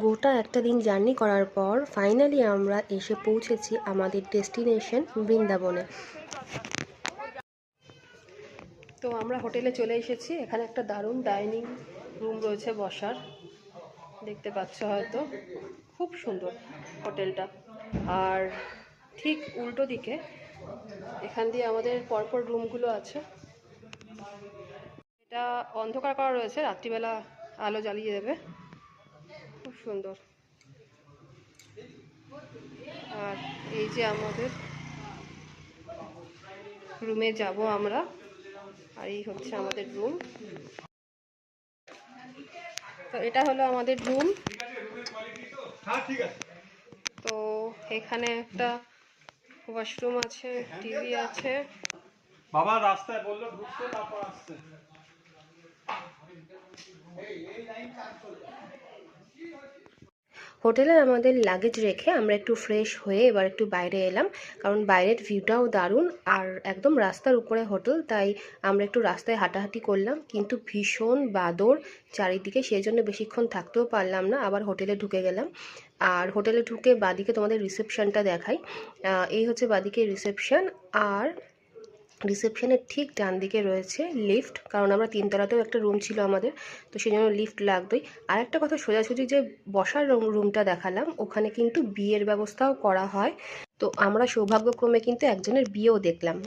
গোটা একটা দিন জার্নি করার পর ফাইনালি আমরা এসে পৌঁছেছি আমাদের ডেস্টিনেশন বৃন্দাবনে। তো আমরা হোটেলে চলে এসেছি। এখানে একটা দারুণ ডাইনিং রুম রয়েছে বসার, দেখতে পাচ্ছ হয়তো, খুব সুন্দর হোটেলটা। আর ঠিক উল্টো দিকে এখান দিয়ে আমাদের পরপর রুমগুলো আছে। এটা অন্ধকার করা রয়েছে, রাত্রিবেলা আলো জ্বালিয়ে দেবে, খুব সুন্দর। আর এই যে আমাদের রুমে যাব আমরা, আর এই হচ্ছে আমাদের রুম। তো এটা হলো আমাদের রুম। তো এখানে একটা ওয়াশরুম আছে, টিভি আছে। বাবা রাস্তায় বললো ঢুকতে, তারপর আসছে। হোটেলে আমাদের লাগেজ রেখে আমরা একটু ফ্রেশ হয়ে এবার একটু বাইরে এলাম, কারণ বাইরের ভিউটাও দারুণ আর একদম রাস্তার উপরে হোটেল, তাই আমরা একটু রাস্তায় হাঁটাহাঁটি করলাম। কিন্তু ভীষণ বাদর চারিদিকে, সেই জন্য বেশিক্ষণ থাকতেও পারলাম না, আবার হোটেলে ঢুকে গেলাম। আর হোটেলে ঢুকে বাদিকে তোমাদের রিসেপশনটা দেখাই। এই হচ্ছে বাদিকে রিসেপশন, আর রিসেপশনের ঠিক ডান দিকে রয়েছে লিফট, কারণ আমরা 3তলাতেও একটা রুম ছিল আমাদের, তো সেই জন্য লিফট লাগবেই। আর একটা কথা, সোজাসুজি যে বসার রুমটা দেখালাম, ওখানে কিন্তু বিয়ের ব্যবস্থাও করা হয়। তো আমরা সৌভাগ্যক্রমে কিন্তু একজনের বিয়েও দেখলাম।